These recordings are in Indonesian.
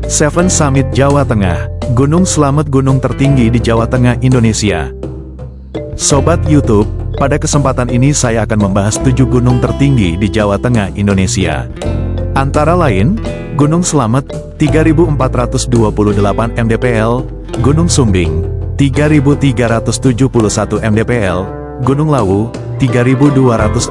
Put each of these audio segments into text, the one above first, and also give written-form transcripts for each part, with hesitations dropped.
Seven Summit Jawa Tengah, Gunung Slamet gunung tertinggi di Jawa Tengah, Indonesia. Sobat YouTube, pada kesempatan ini saya akan membahas 7 gunung tertinggi di Jawa Tengah, Indonesia. Antara lain, Gunung Slamet, 3.428 mdpl, Gunung Sumbing, 3.371 mdpl, Gunung Lawu, 3.265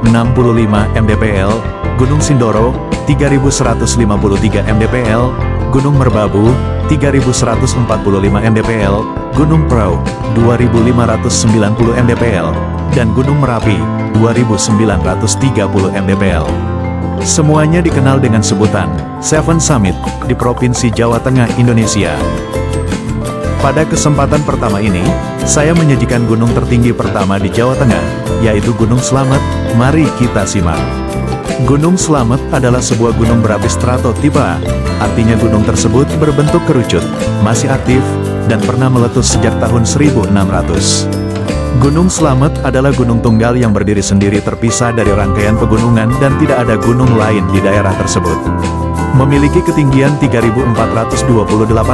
mdpl, Gunung Sindoro, 3.153 mdpl, Gunung Merbabu, 3.145 mdpl, Gunung Prau, 2.590 mdpl, dan Gunung Merapi, 2.930 mdpl. Semuanya dikenal dengan sebutan Seven Summit di Provinsi Jawa Tengah, Indonesia. Pada kesempatan pertama ini, saya menyajikan gunung tertinggi pertama di Jawa Tengah, yaitu Gunung Slamet. Mari kita simak. Gunung Slamet adalah sebuah gunung berapi stratotipe, artinya gunung tersebut berbentuk kerucut, masih aktif, dan pernah meletus sejak tahun 1600. Gunung Slamet adalah gunung tunggal yang berdiri sendiri terpisah dari rangkaian pegunungan dan tidak ada gunung lain di daerah tersebut. Memiliki ketinggian 3.428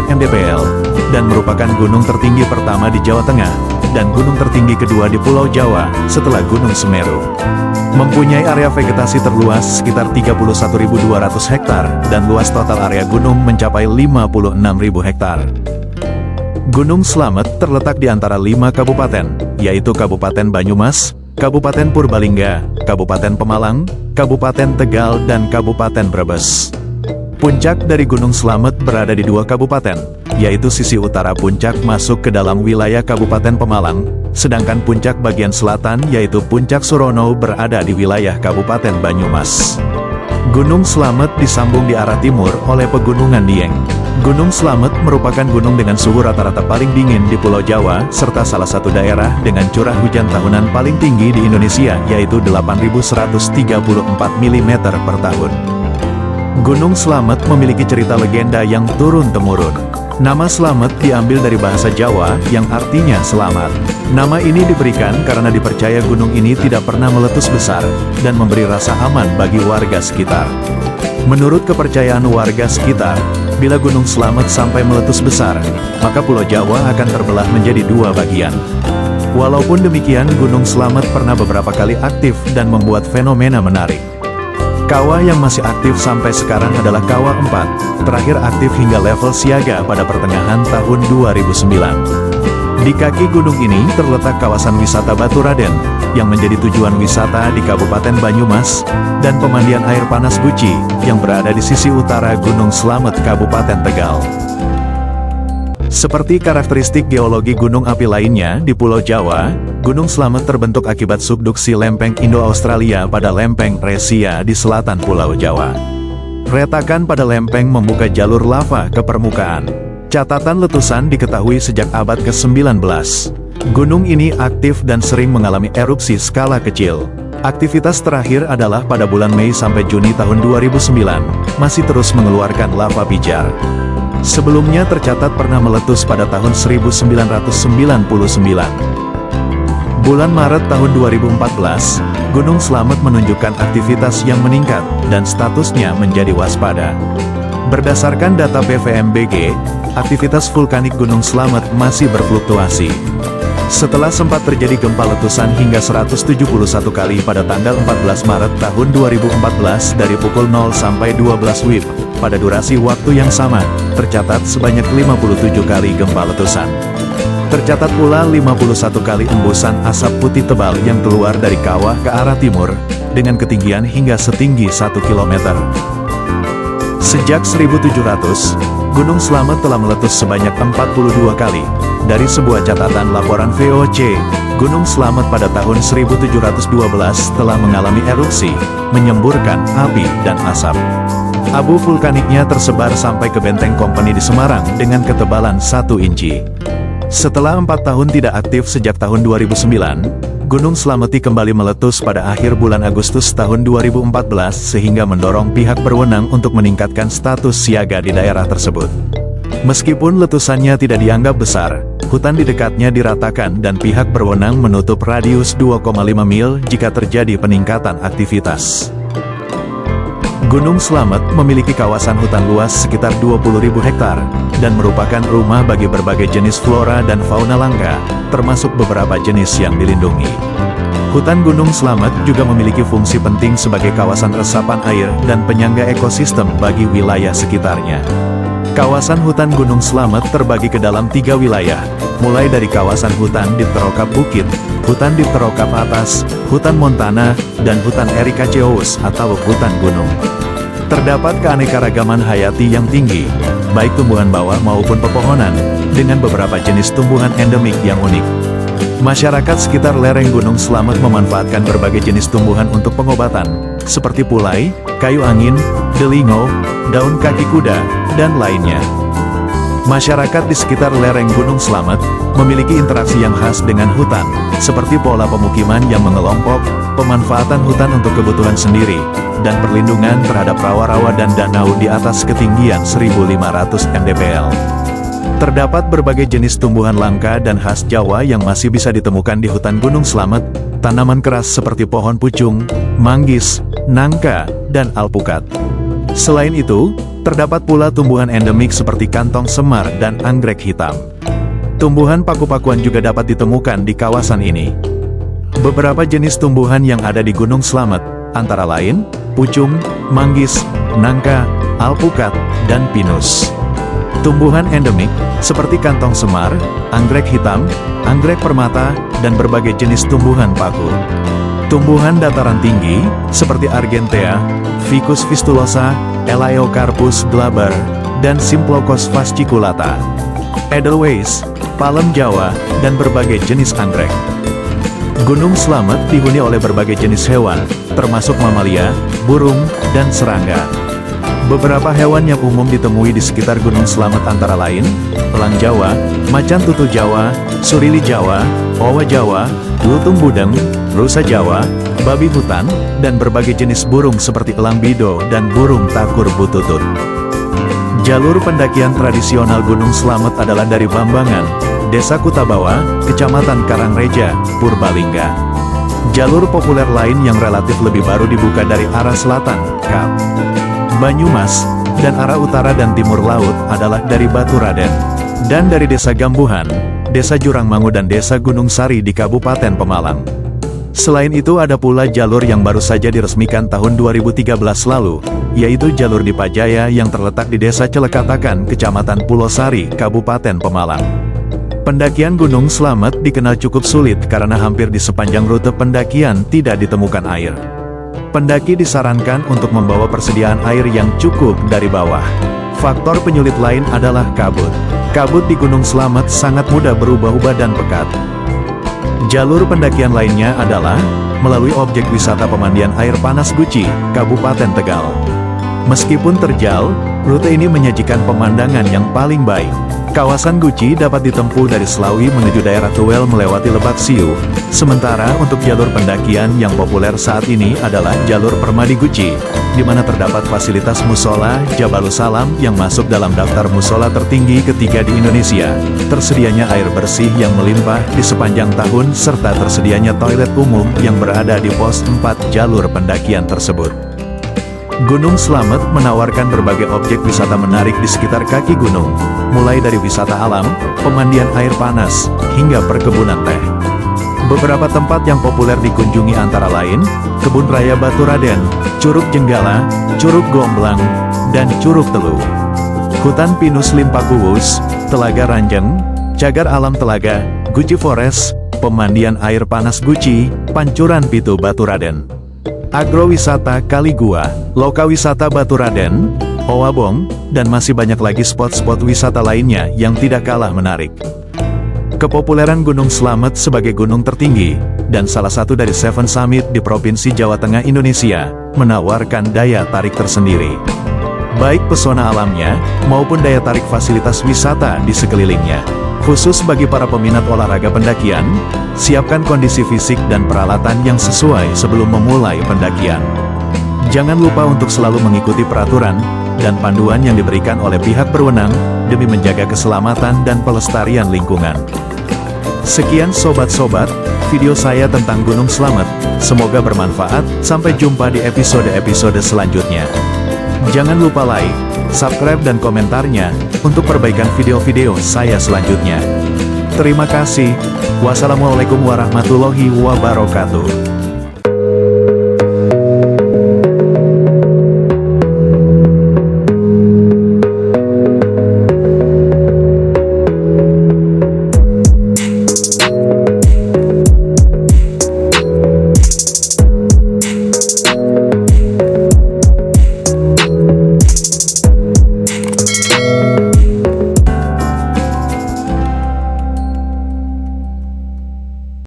mdpl, dan merupakan gunung tertinggi pertama di Jawa Tengah, dan gunung tertinggi kedua di Pulau Jawa, setelah Gunung Semeru. Mempunyai area vegetasi terluas sekitar 31.200 hektar, dan luas total area gunung mencapai 56.000 hektar. Gunung Slamet terletak di antara 5 kabupaten, yaitu Kabupaten Banyumas, Kabupaten Purbalingga, Kabupaten Pemalang, Kabupaten Tegal, dan Kabupaten Brebes. Puncak dari Gunung Slamet berada di 2 kabupaten, yaitu sisi utara puncak masuk ke dalam wilayah Kabupaten Pemalang, sedangkan puncak bagian selatan yaitu Puncak Surono berada di wilayah Kabupaten Banyumas. Gunung Slamet disambung di arah timur oleh Pegunungan Dieng. Gunung Slamet merupakan gunung dengan suhu rata-rata paling dingin di Pulau Jawa, serta salah satu daerah dengan curah hujan tahunan paling tinggi di Indonesia, yaitu 8.134 mm per tahun. Gunung Slamet memiliki cerita legenda yang turun-temurun. Nama Slamet diambil dari bahasa Jawa yang artinya selamat. Nama ini diberikan karena dipercaya gunung ini tidak pernah meletus besar, dan memberi rasa aman bagi warga sekitar. Menurut kepercayaan warga sekitar, bila Gunung Slamet sampai meletus besar, maka Pulau Jawa akan terbelah menjadi 2 bagian. Walaupun demikian, Gunung Slamet pernah beberapa kali aktif dan membuat fenomena menarik. Kawah yang masih aktif sampai sekarang adalah Kawah 4, terakhir aktif hingga level siaga pada pertengahan tahun 2009. Di kaki gunung ini terletak kawasan wisata Batu Raden, yang menjadi tujuan wisata di Kabupaten Banyumas, dan pemandian air panas Guci, yang berada di sisi utara Gunung Slamet, Kabupaten Tegal. Seperti karakteristik geologi gunung api lainnya di Pulau Jawa, Gunung Slamet terbentuk akibat subduksi lempeng Indo-Australia pada lempeng Resia di selatan Pulau Jawa. Retakan pada lempeng membuka jalur lava ke permukaan. Catatan letusan diketahui sejak abad ke-19. Gunung ini aktif dan sering mengalami erupsi skala kecil. Aktivitas terakhir adalah pada bulan Mei sampai Juni tahun 2009, masih terus mengeluarkan lava pijar. Sebelumnya tercatat pernah meletus pada tahun 1999. Bulan Maret tahun 2014, Gunung Slamet menunjukkan aktivitas yang meningkat, dan statusnya menjadi waspada. Berdasarkan data PVMBG, aktivitas vulkanik Gunung Slamet masih berfluktuasi. Setelah sempat terjadi gempa letusan hingga 171 kali pada tanggal 14 Maret tahun 2014 dari pukul 0 sampai 12 WIB, pada durasi waktu yang sama, tercatat sebanyak 57 kali gempa letusan. Tercatat pula 51 kali embusan asap putih tebal yang keluar dari kawah ke arah timur, dengan ketinggian hingga setinggi 1 km. Sejak 1700, Gunung Slamet telah meletus sebanyak 42 kali. Dari sebuah catatan laporan VOC, Gunung Slamet pada tahun 1712 telah mengalami erupsi, menyemburkan api dan asap. Abu vulkaniknya tersebar sampai ke Benteng Kompeni di Semarang dengan ketebalan 1 inci. Setelah 4 tahun tidak aktif sejak tahun 2009, Gunung Slameti kembali meletus pada akhir bulan Agustus tahun 2014 sehingga mendorong pihak berwenang untuk meningkatkan status siaga di daerah tersebut. Meskipun letusannya tidak dianggap besar, hutan di dekatnya diratakan dan pihak berwenang menutup radius 2,5 mil jika terjadi peningkatan aktivitas. Gunung Slamet memiliki kawasan hutan luas sekitar 20.000 hektar, dan merupakan rumah bagi berbagai jenis flora dan fauna langka, termasuk beberapa jenis yang dilindungi. Hutan Gunung Slamet juga memiliki fungsi penting sebagai kawasan resapan air dan penyangga ekosistem bagi wilayah sekitarnya. Kawasan hutan Gunung Slamet terbagi ke dalam 3 wilayah, mulai dari kawasan hutan di Terokap Bukit, hutan di Terokap Atas, hutan Montana, dan hutan Ericaceous atau hutan gunung. Terdapat keanekaragaman hayati yang tinggi, baik tumbuhan bawah maupun pepohonan, dengan beberapa jenis tumbuhan endemik yang unik. Masyarakat sekitar lereng Gunung Slamet memanfaatkan berbagai jenis tumbuhan untuk pengobatan, seperti pulai, kayu angin, delingo, daun kaki kuda, dan lainnya. Masyarakat di sekitar lereng Gunung Slamet memiliki interaksi yang khas dengan hutan, seperti pola pemukiman yang mengelompok, pemanfaatan hutan untuk kebutuhan sendiri, dan perlindungan terhadap rawa-rawa dan danau di atas ketinggian 1.500 mdpl. Terdapat berbagai jenis tumbuhan langka dan khas Jawa yang masih bisa ditemukan di hutan Gunung Slamet, tanaman keras seperti pohon pucung, manggis, nangka, dan alpukat. Selain itu, terdapat pula tumbuhan endemik seperti kantong semar dan anggrek hitam. Tumbuhan paku-pakuan juga dapat ditemukan di kawasan ini. Beberapa jenis tumbuhan yang ada di Gunung Slamet, antara lain, pucung, manggis, nangka, alpukat, dan pinus. Tumbuhan endemik, seperti kantong semar, anggrek hitam, anggrek permata, dan berbagai jenis tumbuhan paku. Tumbuhan dataran tinggi, seperti Argentea, Ficus fistulosa, Elaeocarpus glaber, dan Simplocos fasciculata. Edelweiss, palem Jawa, dan berbagai jenis anggrek. Gunung Slamet dihuni oleh berbagai jenis hewan, termasuk mamalia, burung, dan serangga. Beberapa hewan yang umum ditemui di sekitar Gunung Slamet antara lain, elang Jawa, macan tutul Jawa, surili Jawa, owa Jawa, lutung budeng, rusa Jawa, babi hutan, dan berbagai jenis burung seperti elang bido dan burung takur bututut. Jalur pendakian tradisional Gunung Slamet adalah dari Bambangan, Desa Kutabawa, Kecamatan Karangreja, Purbalingga. Jalur populer lain yang relatif lebih baru dibuka dari arah selatan, Kap Banyumas, dan arah utara dan timur laut adalah dari Baturaden, dan dari Desa Gambuhan, Desa Jurangmangu dan Desa Gunung Sari di Kabupaten Pemalang. Selain itu ada pula jalur yang baru saja diresmikan tahun 2013 lalu, yaitu jalur di Pajaya yang terletak di Desa Celekatakan, Kecamatan Pulau Sari, Kabupaten Pemalang. Pendakian Gunung Slamet dikenal cukup sulit karena hampir di sepanjang rute pendakian tidak ditemukan air. Pendaki disarankan untuk membawa persediaan air yang cukup dari bawah. Faktor penyulit lain adalah kabut. Kabut di Gunung Slamet sangat mudah berubah-ubah dan pekat. Jalur pendakian lainnya adalah melalui objek wisata pemandian air panas Guci, Kabupaten Tegal. Meskipun terjal, rute ini menyajikan pemandangan yang paling baik. Kawasan Guci dapat ditempuh dari Slawi menuju daerah Tuwel melewati Lebak Siu, sementara untuk jalur pendakian yang populer saat ini adalah jalur Permadi Guci, di mana terdapat fasilitas musola Jabalus Salam yang masuk dalam daftar musola tertinggi ketiga di Indonesia, tersedianya air bersih yang melimpah di sepanjang tahun serta tersedianya toilet umum yang berada di pos 4 jalur pendakian tersebut. Gunung Slamet menawarkan berbagai objek wisata menarik di sekitar kaki gunung, mulai dari wisata alam, pemandian air panas, hingga perkebunan teh. Beberapa tempat yang populer dikunjungi antara lain, Kebun Raya Baturaden, Curug Jenggala, Curug Gomblang, dan Curug Telu. Hutan Pinus Limpakuwus, Telaga Ranjeng, Cagar Alam Telaga, Guci Forest, Pemandian Air Panas Guci, Pancuran Pitu Baturaden. Agrowisata Kaligua, Lokawisata Baturaden, Owabong, dan masih banyak lagi spot-spot wisata lainnya yang tidak kalah menarik. Kepopuleran Gunung Slamet sebagai gunung tertinggi, dan salah satu dari 7 summit di Provinsi Jawa Tengah Indonesia, menawarkan daya tarik tersendiri. Baik pesona alamnya, maupun daya tarik fasilitas wisata di sekelilingnya. Khusus bagi para peminat olahraga pendakian, siapkan kondisi fisik dan peralatan yang sesuai sebelum memulai pendakian. Jangan lupa untuk selalu mengikuti peraturan dan panduan yang diberikan oleh pihak berwenang, demi menjaga keselamatan dan pelestarian lingkungan. Sekian sobat-sobat, video saya tentang Gunung Slamet, semoga bermanfaat, sampai jumpa di episode-episode selanjutnya. Jangan lupa like, subscribe dan komentarnya, untuk perbaikan video-video saya selanjutnya. Terima kasih. Wassalamualaikum warahmatullahi wabarakatuh.